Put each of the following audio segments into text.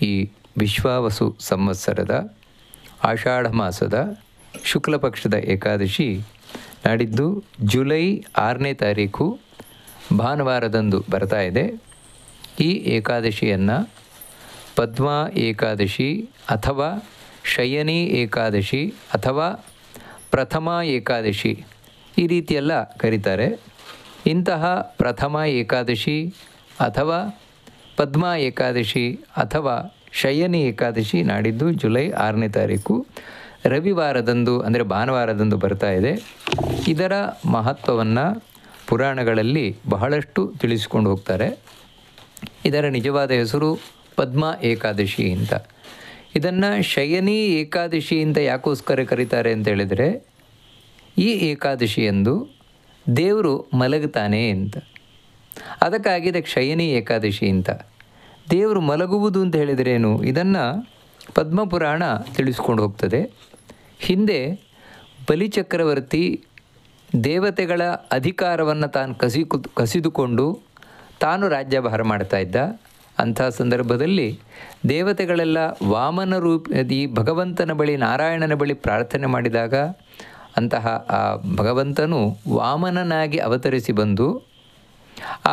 ಈ ವಿಶ್ವಾವಸು ಸಂವತ್ಸರದ ಆಷಾಢ ಮಾಸದ ಶುಕ್ಲ ಪಕ್ಷದ ಏಕಾದಶಿ ನಾಡಿದ್ದು ಜುಲೈ 6ನೇ ತಾರೀಕು ಭಾನುವಾರದಂದು ಬರ್ತಾ ಇದೆ. ಈ ಏಕಾದಶಿಯನ್ನು ಪದ್ಮಾ ಏಕಾದಶಿ ಅಥವಾ ಶಯನಿ ಏಕಾದಶಿ ಅಥವಾ ಪ್ರಥಮ ಏಕಾದಶಿ ಈ ರೀತಿಯೆಲ್ಲ ಕರೀತಾರೆ. ಇಂತಹ ಪ್ರಥಮ ಏಕಾದಶಿ ಅಥವಾ ಪದ್ಮಾ ಏಕಾದಶಿ ಅಥವಾ ಶಯನಿ ಏಕಾದಶಿ ನಾಡಿದ್ದು ಜುಲೈ 6ನೇ ತಾರೀಕು ರವಿವಾರದಂದು ಅಂದರೆ ಭಾನುವಾರದಂದು ಬರ್ತಾ ಇದೆ. ಇದರ ಮಹತ್ವವನ್ನು ಪುರಾಣಗಳಲ್ಲಿ ಬಹಳಷ್ಟು ತಿಳಿಸಿಕೊಂಡು ಹೋಗ್ತಾರೆ. ಇದರ ನಿಜವಾದ ಹೆಸರು ಪದ್ಮಾ ಏಕಾದಶಿ ಅಂತ. ಇದನ್ನು ಶಯನಿ ಏಕಾದಶಿ ಅಂತ ಯಾಕೋಸ್ಕರ ಕರೀತಾರೆ ಅಂತ ಹೇಳಿದರೆ, ಈ ಏಕಾದಶಿಯಂದು ದೇವರು ಮಲಗುತ್ತಾನೆ ಅಂತ. ಅದಕ್ಕಾಗಿ ಇದಕ್ಕೆ ಶಯನಿ ಏಕಾದಶಿ ಅಂತ. ದೇವರು ಮಲಗುವುದು ಅಂತ ಹೇಳಿದ್ರೇನು, ಇದನ್ನು ಪದ್ಮಪುರಾಣ ತಿಳಿಸ್ಕೊಂಡು ಹೋಗ್ತದೆ. ಹಿಂದೆ ಬಲಿಚಕ್ರವರ್ತಿ ದೇವತೆಗಳ ಅಧಿಕಾರವನ್ನು ತಾನು ಕಸಿದುಕೊಂಡು ತಾನು ರಾಜ್ಯಭಾರ ಮಾಡ್ತಾ ಇದ್ದ. ಅಂಥ ಸಂದರ್ಭದಲ್ಲಿ ದೇವತೆಗಳೆಲ್ಲ ವಾಮನ ಈ ಭಗವಂತನ ಬಳಿ, ನಾರಾಯಣನ ಬಳಿ ಪ್ರಾರ್ಥನೆ ಮಾಡಿದಾಗ ಅಂತಹ ಆ ಭಗವಂತನು ವಾಮನನಾಗಿ ಅವತರಿಸಿ ಬಂದು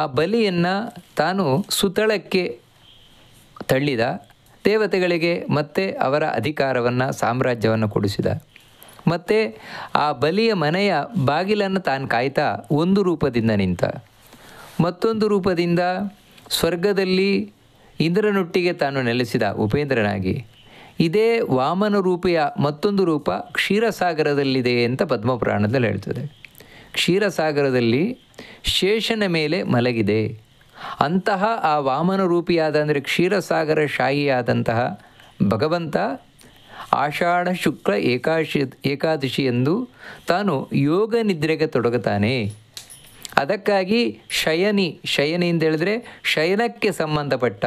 ಆ ಬಲಿಯನ್ನು ತಾನು ಸುತಳಕ್ಕೆ ತಳ್ಳಿದ. ದೇವತೆಗಳಿಗೆ ಮತ್ತೆ ಅವರ ಅಧಿಕಾರವನ್ನು, ಸಾಮ್ರಾಜ್ಯವನ್ನು ಕೊಡಿಸಿದ. ಮತ್ತು ಆ ಬಲಿಯ ಮನೆಯ ಬಾಗಿಲನ್ನು ತಾನು ಕಾಯ್ತಾ ಒಂದು ರೂಪದಿಂದ ನಿಂತ. ಮತ್ತೊಂದು ರೂಪದಿಂದ ಸ್ವರ್ಗದಲ್ಲಿ ಇಂದ್ರನೊಟ್ಟಿಗೆ ತಾನು ನೆಲೆಸಿದ ಉಪೇಂದ್ರನಾಗಿ. ಇದೇ ವಾಮನ ರೂಪಿಯ ಮತ್ತೊಂದು ರೂಪ ಕ್ಷೀರಸಾಗರದಲ್ಲಿದೆ ಅಂತ ಪದ್ಮಪುರಾಣದಲ್ಲಿ ಹೇಳ್ತದೆ. ಕ್ಷೀರಸಾಗರದಲ್ಲಿ ಶೇಷನ ಮೇಲೆ ಮಲಗಿದೆ. ಅಂತಹ ಆ ವಾಮನ ರೂಪಿಯಾದ ಅಂದರೆ ಕ್ಷೀರಸಾಗರ ಶಾಹಿಯಾದಂತಹ ಭಗವಂತ ಆಷಾಢ ಶುಕ್ಲ ಏಕಾದಶಿಯಂದು ತಾನು ಯೋಗ ನಿದ್ರೆಗೆ ತೊಡಗುತ್ತಾನೆ. ಅದಕ್ಕಾಗಿ ಶಯನಿ ಅಂತ ಹೇಳಿದ್ರೆ ಶಯನಕ್ಕೆ ಸಂಬಂಧಪಟ್ಟ,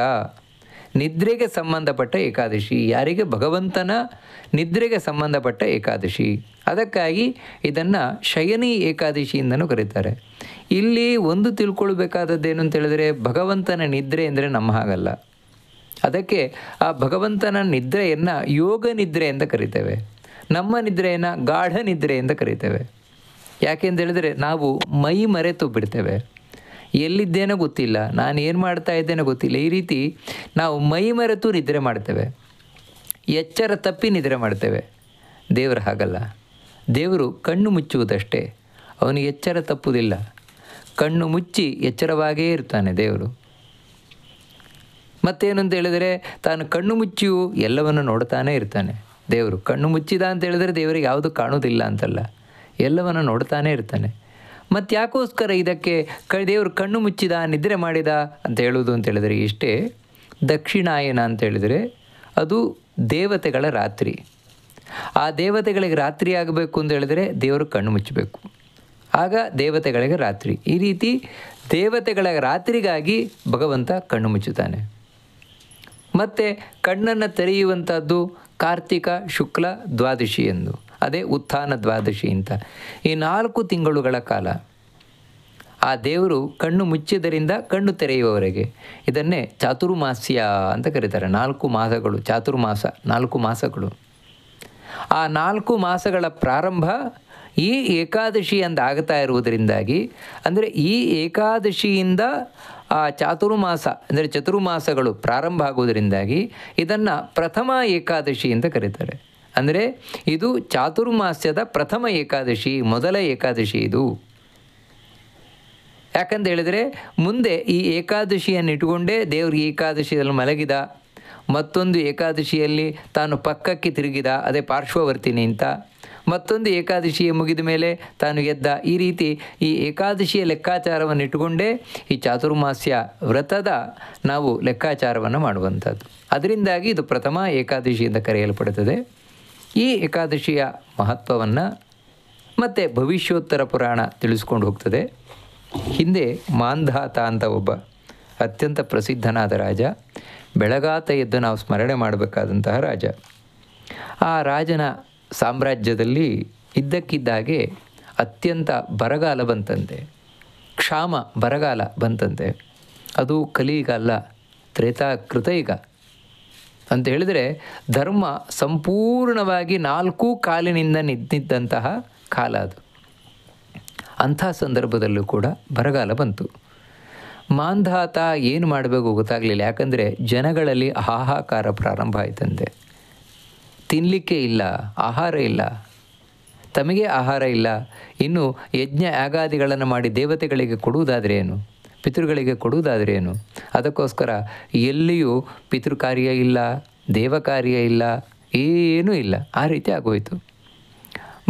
ನಿದ್ರೆಗೆ ಸಂಬಂಧಪಟ್ಟ ಏಕಾದಶಿ. ಯಾರಿಗೆ? ಭಗವಂತನ ನಿದ್ರೆಗೆ ಸಂಬಂಧಪಟ್ಟ ಏಕಾದಶಿ. ಅದಕ್ಕಾಗಿ ಇದನ್ನು ಶಯನಿ ಏಕಾದಶಿಯಿಂದನೂ ಕರೀತಾರೆ. ಇಲ್ಲಿ ಒಂದು ತಿಳ್ಕೊಳ್ಬೇಕಾದದ್ದೇನು ಅಂತ ಹೇಳಿದ್ರೆ, ಭಗವಂತನ ನಿದ್ರೆ ಅಂದರೆ ನಮ್ಮ ಹಾಗಲ್ಲ. ಅದಕ್ಕೆ ಆ ಭಗವಂತನ ನಿದ್ರೆಯನ್ನು ಯೋಗ ನಿದ್ರೆ ಅಂತ ಕರಿತೇವೆ. ನಮ್ಮ ನಿದ್ರೆಯನ್ನು ಗಾಢ ನಿದ್ರೆ ಅಂತ ಕರಿತೇವೆ. ಯಾಕೆಂತ ಹೇಳಿದರೆ ನಾವು ಮೈ ಮರೆತು ಬಿಡ್ತೇವೆ. ಎಲ್ಲಿದ್ದೇನೋ ಗೊತ್ತಿಲ್ಲ, ನಾನು ಏನು ಮಾಡ್ತಾ ಇದ್ದೇನೋ ಗೊತ್ತಿಲ್ಲ. ಈ ರೀತಿ ನಾವು ಮೈ ಮರೆತು ನಿದ್ರೆ ಮಾಡ್ತೇವೆ, ಎಚ್ಚರ ತಪ್ಪಿ ನಿದ್ರೆ ಮಾಡ್ತೇವೆ. ದೇವರು ಹಾಗಲ್ಲ. ದೇವರು ಕಣ್ಣು ಮುಚ್ಚುವುದಷ್ಟೇ, ಅವನಿಗೆ ಎಚ್ಚರ ತಪ್ಪುವುದಿಲ್ಲ. ಕಣ್ಣು ಮುಚ್ಚಿ ಎಚ್ಚರವಾಗೇ ಇರ್ತಾನೆ ದೇವರು. ಮತ್ತೇನು ಅಂತ ಹೇಳಿದರೆ, ತಾನು ಕಣ್ಣು ಮುಚ್ಚಿಯೂ ಎಲ್ಲವನ್ನು ನೋಡ್ತಾನೇ ಇರ್ತಾನೆ ದೇವರು. ಕಣ್ಣು ಮುಚ್ಚಿದ ಅಂತ ಹೇಳಿದರೆ ದೇವರಿಗೆ ಯಾವುದು ಕಾಣುವುದಿಲ್ಲ ಅಂತಲ್ಲ, ಎಲ್ಲವನ್ನು ನೋಡ್ತಾನೇ ಇರ್ತಾನೆ. ಮತ್ತು ಯಾಕೋಸ್ಕರ ಇದಕ್ಕೆ ದೇವರು ಕಣ್ಣು ಮುಚ್ಚಿದ, ನಿದ್ರೆ ಮಾಡಿದ ಅಂತ ಹೇಳುವುದು ಅಂತ ಹೇಳಿದರೆ ಇಷ್ಟೇ. ದಕ್ಷಿಣಾಯನ ಅಂತ ಹೇಳಿದರೆ ಅದು ದೇವತೆಗಳ ರಾತ್ರಿ. ಆ ದೇವತೆಗಳಿಗೆ ರಾತ್ರಿ ಆಗಬೇಕು ಅಂತ ಹೇಳಿದರೆ ದೇವರು ಕಣ್ಣು ಮುಚ್ಚಬೇಕು, ಆಗ ದೇವತೆಗಳಿಗೆ ರಾತ್ರಿ. ಈ ರೀತಿ ದೇವತೆಗಳ ರಾತ್ರಿಗಾಗಿ ಭಗವಂತ ಕಣ್ಣು ಮುಚ್ಚುತ್ತಾನೆ. ಮತ್ತು ಕಣ್ಣನ್ನು ತೆರೆಯುವಂಥದ್ದು ಕಾರ್ತಿಕ ಶುಕ್ಲ ದ್ವಾದಶಿ ಎಂದು, ಅದೇ ಉತ್ಥಾನ ದ್ವಾದಶಿ ಅಂತ. ಈ 4 ತಿಂಗಳುಗಳ ಕಾಲ ಆ ದೇವರು ಕಣ್ಣು ಮುಚ್ಚಿದರಿಂದ ಕಣ್ಣು ತೆರೆಯುವವರೆಗೆ ಇದನ್ನೇ ಚಾತುರ್ಮಾಸ್ಯ ಅಂತ ಕರೀತಾರೆ. 4 ಮಾಸಗಳು, ಚಾತುರ್ಮಾಸ 4 ಮಾಸಗಳು. ಆ 4 ಮಾಸಗಳ ಪ್ರಾರಂಭ ಈ ಏಕಾದಶಿ ಅಂತ ಆಗ್ತಾ ಇರುವುದರಿಂದಾಗಿ, ಅಂದರೆ ಈ ಏಕಾದಶಿಯಿಂದ ಆ ಚಾತುರ್ಮಾಸ ಅಂದರೆ ಚತುರ್ಮಾಸಗಳು ಪ್ರಾರಂಭ ಆಗುವುದರಿಂದಾಗಿ ಇದನ್ನು ಪ್ರಥಮ ಏಕಾದಶಿ ಅಂತ ಕರೀತಾರೆ. ಅಂದರೆ ಇದು ಚಾತುರ್ಮಾಸ್ಯದ ಪ್ರಥಮ ಏಕಾದಶಿ, ಮೊದಲ ಏಕಾದಶಿ ಇದು. ಯಾಕಂತ ಹೇಳಿದರೆ ಮುಂದೆ ಈ ಏಕಾದಶಿಯನ್ನು ಇಟ್ಟುಕೊಂಡೇ ದೇವರು ಈ ಏಕಾದಶಿಯಲ್ಲಿ ಮಲಗಿದ, ಮತ್ತೊಂದು ಏಕಾದಶಿಯಲ್ಲಿ ತಾನು ಪಕ್ಕಕ್ಕೆ ತಿರುಗಿದ, ಅದೇ ಪಾರ್ಶ್ವವರ್ತಿನಿ ಅಂತ. ಮತ್ತೊಂದು ಏಕಾದಶಿಯ ಮುಗಿದ ಮೇಲೆ ತಾನು ಎದ್ದ. ಈ ರೀತಿ ಈ ಏಕಾದಶಿಯ ಲೆಕ್ಕಾಚಾರವನ್ನು ಇಟ್ಟುಕೊಂಡೇ ಈ ಚಾತುರ್ಮಾಸ್ಯ ವ್ರತದ ನಾವು ಲೆಕ್ಕಾಚಾರವನ್ನು ಮಾಡುವಂಥದ್ದು. ಅದರಿಂದಾಗಿ ಇದು ಪ್ರಥಮ ಏಕಾದಶಿ ಅಂತ ಕರೆಯಲ್ಪಡುತ್ತದೆ. ಈ ಏಕಾದಶಿಯ ಮಹತ್ವವನ್ನು ಮತ್ತು ಭವಿಷ್ಯೋತ್ತರ ಪುರಾಣ ತಿಳಿಸ್ಕೊಂಡು ಹೋಗ್ತದೆ. ಹಿಂದೆ ಮಾಂಧಾತ ಅಂತ ಒಬ್ಬ ಅತ್ಯಂತ ಪ್ರಸಿದ್ಧನಾದ ರಾಜ, ಬೆಳಗಾತ ಎದ್ದು ನಾವು ಸ್ಮರಣೆ ಮಾಡಬೇಕಾದಂತಹ ರಾಜ. ಆ ರಾಜನ ಸಾಮ್ರಾಜ್ಯದಲ್ಲಿ ಇದ್ದಕ್ಕಿದ್ದಾಗೆ ಅತ್ಯಂತ ಬರಗಾಲ ಬಂತಂತೆ, ಬರಗಾಲ ಬಂತಂತೆ. ಅದು ಕಲಿಯುಗ ಅಲ್ಲ, ಕೃತಯುಗ. ಅಂತ ಹೇಳಿದರೆ ಧರ್ಮ ಸಂಪೂರ್ಣವಾಗಿ 4 ಕಾಲಿನಿಂದ ನಿಂತಿದ್ದಂತಹ ಕಾಲ ಅದು. ಅಂಥ ಸಂದರ್ಭದಲ್ಲೂ ಕೂಡ ಬರಗಾಲ ಬಂತು. ಮಾಂಧಾತ ಏನು ಮಾಡಬೇಕು ಗೊತ್ತಾಗಲಿಲ್ಲ. ಯಾಕಂದರೆ ಜನಗಳಲ್ಲಿ ಹಾಹಾಕಾರ ಪ್ರಾರಂಭ ಆಯ್ತಂತೆ. ತಿನ್ನಲಿಕ್ಕೆ ಇಲ್ಲ, ಆಹಾರ ಇಲ್ಲ, ತಮಗೆ ಆಹಾರ ಇಲ್ಲ, ಇನ್ನು ಯಜ್ಞ ಯಾಗಾದಿಗಳನ್ನು ಮಾಡಿ ದೇವತೆಗಳಿಗೆ ಕೊಡುವುದಾದರೆ ಏನು, ಪಿತೃಗಳಿಗೆ ಕೊಡುವುದಾದರೆ ಏನು? ಅದಕ್ಕೋಸ್ಕರ ಎಲ್ಲಿಯೂ ಪಿತೃಕಾರ್ಯ ಇಲ್ಲ, ದೇವಕಾರ್ಯ ಇಲ್ಲ, ಏನೂ ಇಲ್ಲ. ಆ ರೀತಿ ಆಗೋಯಿತು.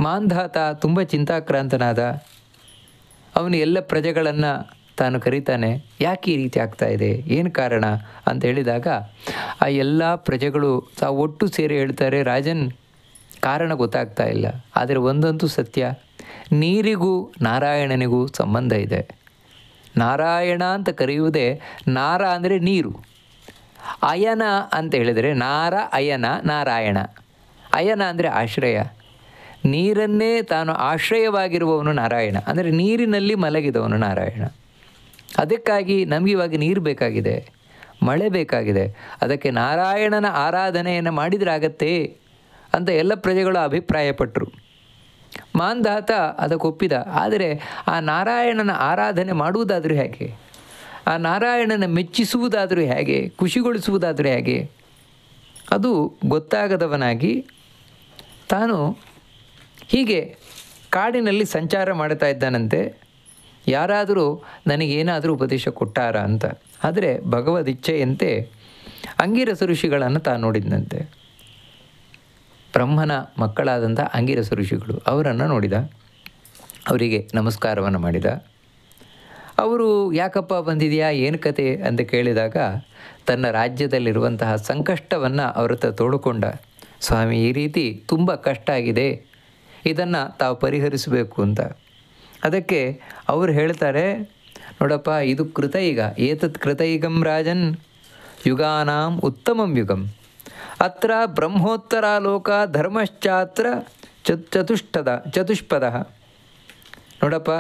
ಮಾಂಧಾತ ತುಂಬ ಚಿಂತಾಕ್ರಾಂತನಾದ. ಅವನು ಎಲ್ಲ ಪ್ರಜೆಗಳನ್ನು ತಾನು ಕರೀತಾನೆ. ಯಾಕೆ ಈ ರೀತಿ ಆಗ್ತಾ ಇದೆ, ಏನು ಕಾರಣ ಅಂತ ಹೇಳಿದಾಗ ಆ ಎಲ್ಲ ಪ್ರಜೆಗಳು ತಾವು ಒಟ್ಟು ಸೇರಿ ಹೇಳ್ತಾರೆ, ರಾಜನ್ ಕಾರಣ ಗೊತ್ತಾಗ್ತಾ ಇಲ್ಲ. ಆದರೆ ಒಂದಂತೂ ಸತ್ಯ, ನೀರಿಗೂ ನಾರಾಯಣನಿಗೂ ಸಂಬಂಧ ಇದೆ. ನಾರಾಯಣ ಅಂತ ಕರೆಯುವುದೇ, ನಾರ ಅಂದರೆ ನೀರು, ಅಯನ ಅಂತ ಹೇಳಿದರೆ ನಾರ ಅಯನ ನಾರಾಯಣ. ಅಯನ ಅಂದರೆ ಆಶ್ರಯ. ನೀರನ್ನೇ ತಾನು ಆಶ್ರಯವಾಗಿರುವವನು ನಾರಾಯಣ, ಅಂದರೆ ನೀರಿನಲ್ಲಿ ಮಲಗಿದವನು ನಾರಾಯಣ. ಅದಕ್ಕಾಗಿ ನಮಗಿವಾಗ ನೀರು ಬೇಕಾಗಿದೆ, ಮಳೆ ಬೇಕಾಗಿದೆ. ಅದಕ್ಕೆ ನಾರಾಯಣನ ಆರಾಧನೆಯನ್ನು ಮಾಡಿದ್ರಾಗತ್ತೆ ಅಂತ ಎಲ್ಲ ಪ್ರಜೆಗಳು ಅಭಿಪ್ರಾಯಪಟ್ಟರು. ಮಾಂಧಾತ ಅದಕ್ಕೆ ಒಪ್ಪಿದ. ಆದರೆ ಆ ನಾರಾಯಣನ ಆರಾಧನೆ ಮಾಡುವುದಾದರೂ ಹೇಗೆ, ಆ ನಾರಾಯಣನ ಮೆಚ್ಚಿಸುವುದಾದರೂ ಹೇಗೆ, ಖುಷಿಗೊಳಿಸುವುದಾದರೂ ಹೇಗೆ, ಅದು ಗೊತ್ತಾಗದವನಾಗಿ ತಾನು ಹೀಗೆ ಕಾಡಿನಲ್ಲಿ ಸಂಚಾರ ಮಾಡ್ತಾ ಇದ್ದಾನಂತೆ. ಯಾರಾದರೂ ನನಗೇನಾದರೂ ಉಪದೇಶ ಕೊಟ್ಟಾರ ಅಂತ. ಆದರೆ ಭಗವದಿಚ್ಛೆಯಂತೆ ಅಂಗಿರಸ ಋಷಿಗಳನ್ನು ತಾನು ನೋಡಿದಂತೆ. ಬ್ರಹ್ಮನ ಮಕ್ಕಳಾದಂಥ ಅಂಗಿರಸ ಋಷಿಗಳು, ಅವರನ್ನು ನೋಡಿದ. ಅವರಿಗೆ ನಮಸ್ಕಾರವನ್ನು ಮಾಡಿದ. ಅವರು ಯಾಕಪ್ಪ ಬಂದಿದೆಯಾ, ಏನು ಕತೆ ಅಂತ ಕೇಳಿದಾಗ ತನ್ನ ರಾಜ್ಯದಲ್ಲಿರುವಂತಹ ಸಂಕಷ್ಟವನ್ನು ಅವ್ರ ಹತ್ರ ತೋಡಿಕೊಂಡ. ಸ್ವಾಮಿ, ಈ ರೀತಿ ತುಂಬ ಕಷ್ಟ ಆಗಿದೆ, ಇದನ್ನು ತಾವು ಪರಿಹರಿಸಬೇಕು ಅಂತ. ಅದಕ್ಕೆ ಅವರು ಹೇಳ್ತಾರೆ, ನೋಡಪ್ಪ, ಇದು ಕೃತಯುಗ. ಏತತ್ ಕೃತಯುಗಂ ರಾಜನ್ ಯುಗಾನಾಂ ಉತ್ತಮಂ ಯುಗಂ. ಅತ್ರ ಬ್ರಹ್ಮೋತ್ತರಾಲೋಕ ಧರ್ಮಶ್ಚಾತ್ರ ಚತುಷ್ಪದ. ನೋಡಪ್ಪ,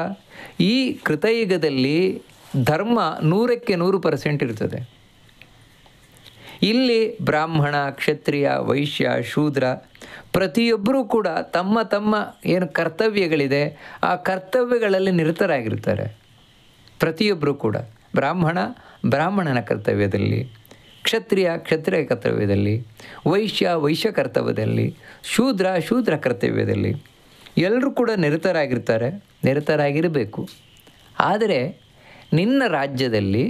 ಈ ಕೃತಯುಗದಲ್ಲಿ ಧರ್ಮ 100ಕ್ಕೆ 100% ಇರ್ತದೆ. ಇಲ್ಲಿ ಬ್ರಾಹ್ಮಣ, ಕ್ಷತ್ರಿಯ, ವೈಶ್ಯ, ಶೂದ್ರ ಪ್ರತಿಯೊಬ್ಬರೂ ಕೂಡ ತಮ್ಮ ತಮ್ಮ ಏನು ಕರ್ತವ್ಯಗಳಿದೆ ಆ ಕರ್ತವ್ಯಗಳಲ್ಲಿ ನಿರತರಾಗಿರ್ತಾರೆ. ಪ್ರತಿಯೊಬ್ಬರೂ ಕೂಡ ಬ್ರಾಹ್ಮಣನ ಕರ್ತವ್ಯದಲ್ಲಿ, ಕ್ಷತ್ರಿಯ ಕರ್ತವ್ಯದಲ್ಲಿ, ವೈಶ್ಯ ಕರ್ತವ್ಯದಲ್ಲಿ, ಶೂದ್ರ ಕರ್ತವ್ಯದಲ್ಲಿ ಎಲ್ಲರೂ ಕೂಡ ನಿರತರಾಗಿರಬೇಕು. ಆದರೆ ನಿನ್ನ ರಾಜ್ಯದಲ್ಲಿ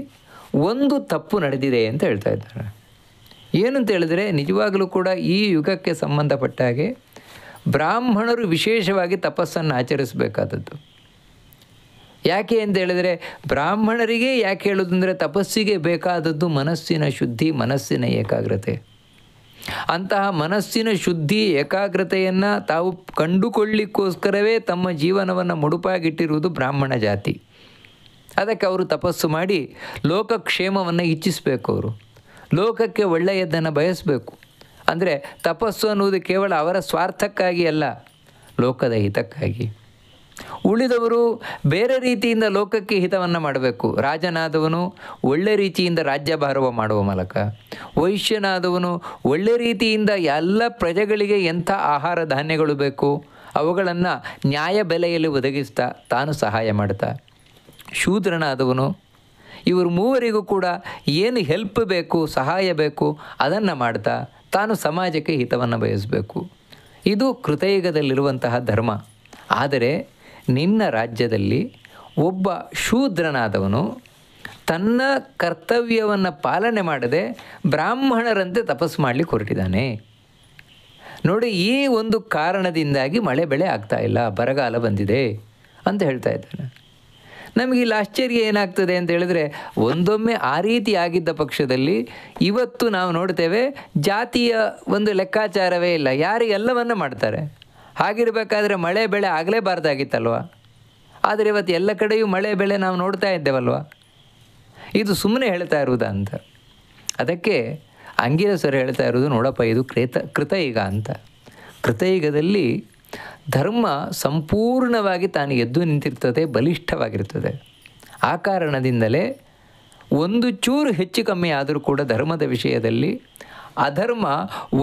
ಒಂದು ತಪ್ಪು ನಡೆದಿದೆ ಅಂತ ಹೇಳ್ತಾ ಇದ್ದಾರೆ. ಏನಂತ ಹೇಳಿದ್ರೆ, ನಿಜವಾಗಲೂ ಕೂಡ ಈ ಯುಗಕ್ಕೆ ಸಂಬಂಧಪಟ್ಟ ಹಾಗೆ ಬ್ರಾಹ್ಮಣರು ವಿಶೇಷವಾಗಿ ತಪಸ್ಸನ್ನು ಆಚರಿಸಬೇಕಾದದ್ದು. ಯಾಕೆ ಅಂತ ಹೇಳಿದರೆ, ಬ್ರಾಹ್ಮಣರಿಗೆ ಯಾಕೆ ಹೇಳೋದಂದರೆ, ತಪಸ್ಸಿಗೆ ಬೇಕಾದದ್ದು ಮನಸ್ಸಿನ ಶುದ್ಧಿ, ಮನಸ್ಸಿನ ಏಕಾಗ್ರತೆ. ಅಂತಹ ಮನಸ್ಸಿನ ಶುದ್ಧಿ ಏಕಾಗ್ರತೆಯನ್ನು ತಾವು ಕಂಡುಕೊಳ್ಳಿಕ್ಕೋಸ್ಕರವೇ ತಮ್ಮ ಜೀವನವನ್ನು ಮುಡುಪಾಗಿಟ್ಟಿರುವುದು ಬ್ರಾಹ್ಮಣ ಜಾತಿ. ಅದಕ್ಕೆ ಅವರು ತಪಸ್ಸು ಮಾಡಿ ಲೋಕಕ್ಷೇಮವನ್ನು ಇಚ್ಛಿಸಬೇಕು. ಅವರು ಲೋಕಕ್ಕೆ ಒಳ್ಳೆಯದನ್ನು ಬಯಸಬೇಕು. ಅಂದರೆ ತಪಸ್ಸು ಅನ್ನುವುದು ಕೇವಲ ಅವರ ಸ್ವಾರ್ಥಕ್ಕಾಗಿ ಅಲ್ಲ, ಲೋಕದ ಹಿತಕ್ಕಾಗಿ. ಉಳಿದವರು ಬೇರೆ ರೀತಿಯಿಂದ ಲೋಕಕ್ಕೆ ಹಿತವನ್ನು ಮಾಡಬೇಕು. ರಾಜನಾದವನು ಒಳ್ಳೆ ರೀತಿಯಿಂದ ರಾಜ್ಯಭಾರವ ಮಾಡುವ ಮೂಲಕ, ವೈಶ್ಯನಾದವನು ಒಳ್ಳೆ ರೀತಿಯಿಂದ ಎಲ್ಲ ಪ್ರಜೆಗಳಿಗೆ ಎಂಥ ಆಹಾರ ಧಾನ್ಯಗಳು ಬೇಕು ಅವುಗಳನ್ನು ನ್ಯಾಯ ಬೆಲೆಯಲ್ಲಿ ಒದಗಿಸ್ತಾ ತಾನು ಸಹಾಯ ಮಾಡ್ತಾ, ಶೂದ್ರನಾದವನು ಇವರು ಮೂವರಿಗೂ ಕೂಡ ಏನು ಹೆಲ್ಪ್ ಬೇಕು, ಸಹಾಯ ಬೇಕು ಅದನ್ನು ಮಾಡ್ತಾ ತಾನು ಸಮಾಜಕ್ಕೆ ಹಿತವನ್ನು ಬಯಸಬೇಕು. ಇದು ಕೃತಯುಗದಲ್ಲಿರುವಂತಹ ಧರ್ಮ. ಆದರೆ ನಿನ್ನ ರಾಜ್ಯದಲ್ಲಿ ಒಬ್ಬ ಶೂದ್ರನಾದವನು ತನ್ನ ಕರ್ತವ್ಯವನ್ನು ಪಾಲನೆ ಮಾಡದೆ ಬ್ರಾಹ್ಮಣರಂತೆ ತಪಸ್ಸು ಮಾಡಲಿಕ್ಕೆ ಹೊರಟಿದ್ದಾನೆ. ನೋಡಿ, ಈ ಒಂದು ಕಾರಣದಿಂದಾಗಿ ಮಳೆ ಬೆಳೆ ಆಗ್ತಾ ಇಲ್ಲ, ಬರಗಾಲ ಬಂದಿದೆ ಅಂತ ಹೇಳ್ತಾ ಇದ್ದಾನೆ. ನಮಗಿಲ್ಲಿ ಆಶ್ಚರ್ಯ ಏನಾಗ್ತದೆ ಅಂತ ಹೇಳಿದ್ರೆ, ಒಂದೊಮ್ಮೆ ಆ ರೀತಿ ಆಗಿದ್ದ ಪಕ್ಷದಲ್ಲಿ ಇವತ್ತು ನಾವು ನೋಡ್ತೇವೆ ಜಾತಿಯ ಒಂದು ಲೆಕ್ಕಾಚಾರವೇ ಇಲ್ಲ, ಯಾರು ಎಲ್ಲವನ್ನ ಮಾಡ್ತಾರೆ. ಹಾಗಿರಬೇಕಾದ್ರೆ ಮಳೆ ಬೆಳೆ ಆಗಲೇಬಾರ್ದಾಗಿತ್ತಲ್ವ. ಆದರೆ ಇವತ್ತು ಎಲ್ಲ ಕಡೆಯೂ ಮಳೆ ಬೆಳೆ ನಾವು ನೋಡ್ತಾ ಇದ್ದೇವಲ್ವ. ಇದು ಸುಮ್ಮನೆ ಹೇಳ್ತಾ ಇರುವುದಾ ಅಂತ. ಅದಕ್ಕೆ ಅಂಗಿರಸರು ಹೇಳ್ತಾ ಇರೋದು, ನೋಡಪ್ಪ, ಇದು ಕೃತಯುಗ ಅಂತ. ಕೃತಯುಗದಲ್ಲಿ ಧರ್ಮ ಸಂಪೂರ್ಣವಾಗಿ ತಾನು ಎದ್ದು ನಿಂತಿರ್ತದೆ, ಬಲಿಷ್ಠವಾಗಿರ್ತದೆ. ಆ ಕಾರಣದಿಂದಲೇ ಒಂದು ಚೂರು ಹೆಚ್ಚು ಕಮ್ಮಿ ಆದರೂ ಕೂಡ ಧರ್ಮದ ವಿಷಯದಲ್ಲಿ ಅಧರ್ಮ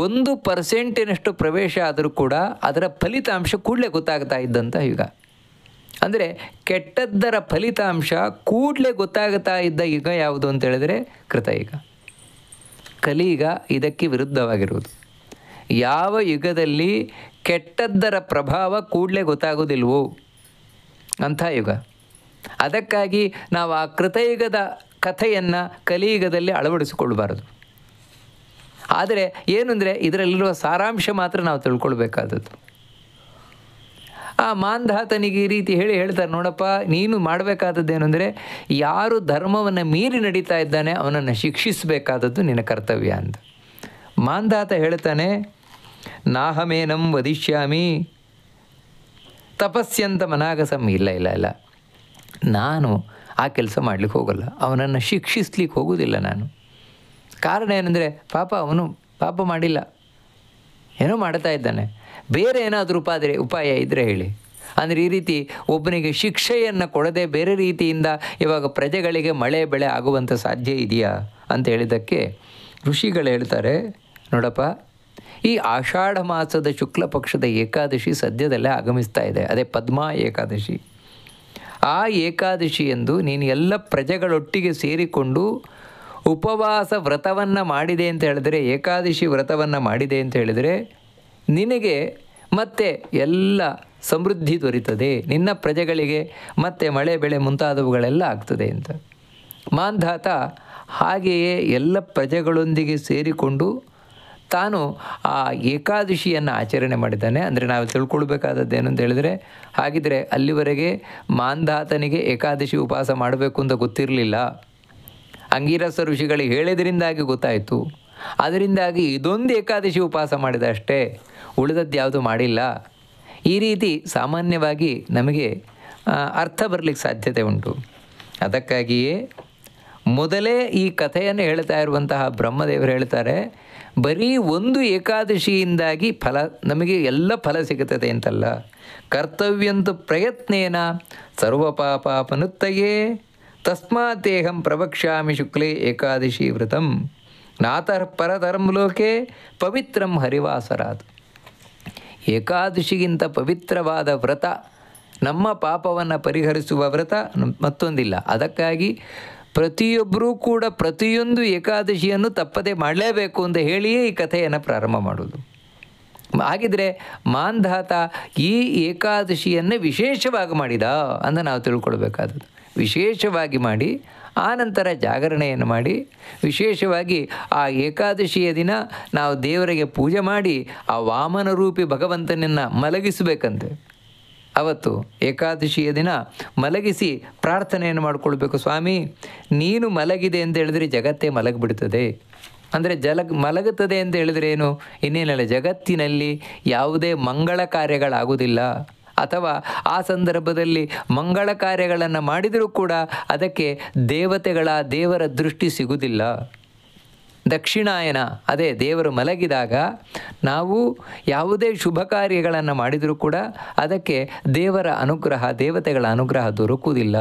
1% ಪ್ರವೇಶ ಆದರೂ ಕೂಡ ಅದರ ಫಲಿತಾಂಶ ಕೂಡಲೇ ಗೊತ್ತಾಗ್ತಾ ಇದ್ದಂಥ ಯುಗ. ಅಂದರೆ ಕೆಟ್ಟದ್ದರ ಫಲಿತಾಂಶ ಕೂಡಲೇ ಗೊತ್ತಾಗ್ತಾ ಇದ್ದ ಯುಗ ಯಾವುದು ಅಂತ ಹೇಳಿದರೆ ಕೃತಯುಗ. ಕಲಿಯುಗ ಇದಕ್ಕೆ ವಿರುದ್ಧವಾಗಿರುವುದು. ಯಾವ ಯುಗದಲ್ಲಿ ಕೆಟ್ಟದ್ದರ ಪ್ರಭಾವ ಕೂಡಲೇ ಗೊತ್ತಾಗೋದಿಲ್ವೋ ಅಂಥ ಯುಗ. ಅದಕ್ಕಾಗಿ ನಾವು ಆ ಕೃತಯುಗದ ಕಥೆಯನ್ನು ಕಲಿಯುಗದಲ್ಲಿ ಅಳವಡಿಸಿಕೊಳ್ಬಾರದು. ಆದರೆ ಏನು ಅಂದರೆ ಇದರಲ್ಲಿರುವ ಸಾರಾಂಶ ಮಾತ್ರ ನಾವು ತಿಳ್ಕೊಳ್ಬೇಕಾದದ್ದು. ಆ ಮಾಂಧಾತನಿಗೆ ಈ ರೀತಿ ಹೇಳ್ತಾರೆ, ನೋಡಪ್ಪ, ನೀನು ಮಾಡಬೇಕಾದದ್ದೇನು ಅಂದರೆ ಯಾರು ಧರ್ಮವನ್ನು ಮೀರಿ ನಡೀತಾ ಇದ್ದಾನೆ ಅವನನ್ನು ಶಿಕ್ಷಿಸಬೇಕಾದದ್ದು ನಿನ್ನ ಕರ್ತವ್ಯ ಅಂತ. ಮಾಂಧಾತ ಹೇಳ್ತಾನೆ, ನಾಹಮೇನಂ ವದಿಷ್ಯಾಮಿ ತಪಸ್ಯಂತ ಮನಾಗಸಂ. ಇಲ್ಲ, ನಾನು ಆ ಕೆಲಸ ಮಾಡಲಿಕ್ಕೆ ಹೋಗಲ್ಲ, ಅವನನ್ನು ಶಿಕ್ಷಿಸ್ಲಿಕ್ಕೆ ಹೋಗೋದಿಲ್ಲ ನಾನು. ಕಾರಣ ಏನಂದರೆ ಅವನು ಪಾಪ ಮಾಡಿಲ್ಲ, ಏನೋ ಮಾಡ್ತಾ ಇದ್ದಾನೆ, ಬೇರೆ ಏನಾದರೂ ಉಪಾಯ ಇದ್ದರೆ ಹೇಳಿ. ಅಂದರೆ ಈ ರೀತಿ ಒಬ್ಬನಿಗೆ ಶಿಕ್ಷೆಯನ್ನು ಕೊಡದೆ ಬೇರೆ ರೀತಿಯಿಂದ ಇವಾಗ ಪ್ರಜೆಗಳಿಗೆ ಮಳೆ ಬೆಳೆ ಆಗುವಂಥ ಸಾಧ್ಯ ಇದೆಯಾ ಅಂತ ಹೇಳಿದ್ದಕ್ಕೆ ಋಷಿಗಳು ಹೇಳ್ತಾರೆ, ನೋಡಪ್ಪ, ಈ ಆಷಾಢ ಮಾಸದ ಶುಕ್ಲ ಪಕ್ಷದ ಏಕಾದಶಿ ಸದ್ಯದಲ್ಲೇ ಆಗಮಿಸ್ತಾ ಇದೆ, ಅದೇ ಪದ್ಮಾ ಏಕಾದಶಿ. ಆ ಏಕಾದಶಿಯಂದು ನೀನು ಎಲ್ಲ ಪ್ರಜೆಗಳೊಟ್ಟಿಗೆ ಸೇರಿಕೊಂಡು ಉಪವಾಸ ವ್ರತವನ್ನು ಮಾಡಿದೆ ಅಂತ ಹೇಳಿದರೆ, ಏಕಾದಶಿ ವ್ರತವನ್ನು ಮಾಡಿದೆ ಅಂತ ಹೇಳಿದರೆ ನಿನಗೆ ಮತ್ತೆ ಎಲ್ಲ ಸಮೃದ್ಧಿ ದೊರೀತದೆ, ನಿನ್ನ ಪ್ರಜೆಗಳಿಗೆ ಮತ್ತೆ ಮಳೆ ಬೆಳೆ ಮುಂತಾದವುಗಳೆಲ್ಲ ಆಗ್ತದೆ ಅಂತ. ಮಾಂಧಾತ ಹಾಗೆಯೇ ಎಲ್ಲ ಪ್ರಜೆಗಳೊಂದಿಗೆ ಸೇರಿಕೊಂಡು ತಾನು ಆ ಏಕಾದಶಿಯನ್ನು ಆಚರಣೆ ಮಾಡಿದ್ದಾನೆ. ಅಂದರೆ ನಾವು ತಿಳ್ಕೊಳ್ಬೇಕಾದದ್ದೇನು ಅಂತ ಹೇಳಿದರೆ, ಹಾಗಿದ್ರೆ ಅಲ್ಲಿವರೆಗೆ ಮಾಂಧಾತನಿಗೆ ಏಕಾದಶಿ ಉಪವಾಸ ಮಾಡಬೇಕು ಅಂತ ಗೊತ್ತಿರಲಿಲ್ಲ. ಅಂಗೀರಸ ಋಷಿಗಳಿಗೆ ಹೇಳಿದ್ರಿಂದಾಗಿ ಗೊತ್ತಾಯಿತು. ಅದರಿಂದಾಗಿ ಇದೊಂದು ಏಕಾದಶಿ ಉಪವಾಸ ಮಾಡಿದ ಅಷ್ಟೇ, ಉಳಿದದ್ದು ಯಾವುದು ಮಾಡಿಲ್ಲ. ಈ ರೀತಿ ಸಾಮಾನ್ಯವಾಗಿ ನಮಗೆ ಅರ್ಥ ಬರಲಿಕ್ಕೆ ಸಾಧ್ಯತೆ ಉಂಟು. ಅದಕ್ಕಾಗಿಯೇ ಮೊದಲೇ ಈ ಕಥೆಯನ್ನು ಹೇಳ್ತಾ ಇರುವಂತಹ ಬ್ರಹ್ಮದೇವರು ಹೇಳ್ತಾರೆ, ಬರೀ ಒಂದು ಏಕಾದಶಿಯಿಂದಾಗಿ ನಮಗೆ ಎಲ್ಲ ಫಲ ಸಿಗುತ್ತದೆ ಅಂತಲ್ಲ, ಕರ್ತವ್ಯಂತು ಪ್ರಯತ್ನೇನ ಸರ್ವಪಾಪಾಪನುತ್ತಯೇ ತಸ್ಮಾತ್ತೇಹಂ ಪ್ರವಕ್ಷ್ಯಾಮಿ ಶುಕ್ಲೇ ಏಕಾದಶಿ ವ್ರತಂ ನಾತಃ ಪರತರಂ ಲೋಕೆ ಪವಿತ್ರಂ ಹರಿವಾಸರಾತ್. ಏಕಾದಶಿಗಿಂತ ಪವಿತ್ರವಾದ ವ್ರತ, ನಮ್ಮ ಪಾಪವನ್ನು ಪರಿಹರಿಸುವ ವ್ರತ ಮತ್ತೊಂದಿಲ್ಲ. ಅದಕ್ಕಾಗಿ ಪ್ರತಿಯೊಬ್ಬರೂ ಕೂಡ ಪ್ರತಿಯೊಂದು ಏಕಾದಶಿಯನ್ನು ತಪ್ಪದೆ ಮಾಡಲೇಬೇಕು ಅಂತ ಹೇಳಿಯೇ ಈ ಕಥೆಯನ್ನು ಪ್ರಾರಂಭ ಮಾಡೋದು. ಹಾಗಿದ್ರೆ ಮಾಂಧಾತ ಈ ಏಕಾದಶಿಯನ್ನು ವಿಶೇಷವಾಗಿ ಮಾಡಿದ ಅಂತ ನಾವು ತಿಳ್ಕೊಳ್ಬೇಕಾದದ್ದು. ವಿಶೇಷವಾಗಿ ಮಾಡಿ ಆನಂತರ ಜಾಗರಣೆಯನ್ನು ಮಾಡಿ ವಿಶೇಷವಾಗಿ ಆ ಏಕಾದಶಿಯ ದಿನ ನಾವು ದೇವರಿಗೆ ಪೂಜೆ ಮಾಡಿ ಆ ವಾಮನ ರೂಪಿ ಭಗವಂತನನ್ನು ಮಲಗಿಸಬೇಕಂತೆ. ಅವತ್ತು ಏಕಾದಶಿಯ ದಿನ ಮಲಗಿಸಿ ಪ್ರಾರ್ಥನೆಯನ್ನು ಮಾಡಿಕೊಳ್ಬೇಕು, ಸ್ವಾಮಿ ನೀನು ಮಲಗಿದೆ ಅಂತ ಹೇಳಿದ್ರೆ ಜಗತ್ತೇ ಮಲಗಿಬಿಡ್ತದೆ. ಅಂದರೆ ಮಲಗುತ್ತದೆ ಅಂತ ಹೇಳಿದ್ರೆ ಏನು, ಇನ್ನೇನಲ್ಲ, ಜಗತ್ತಿನಲ್ಲಿ ಯಾವುದೇ ಮಂಗಳ ಕಾರ್ಯಗಳಾಗುವುದಿಲ್ಲ. ಅಥವಾ ಆ ಸಂದರ್ಭದಲ್ಲಿ ಮಂಗಳ ಕಾರ್ಯಗಳನ್ನು ಮಾಡಿದರೂ ಕೂಡ ಅದಕ್ಕೆ ದೇವರ ದೃಷ್ಟಿ ಸಿಗುವುದಿಲ್ಲ. ದಕ್ಷಿಣಾಯನ, ಅದೇ ದೇವರು ಮಲಗಿದಾಗ ನಾವು ಯಾವುದೇ ಶುಭ ಕಾರ್ಯಗಳನ್ನು ಮಾಡಿದರೂ ಕೂಡ ಅದಕ್ಕೆ ದೇವರ ಅನುಗ್ರಹ, ದೇವತೆಗಳ ಅನುಗ್ರಹ ದೊರಕುವುದಿಲ್ಲ.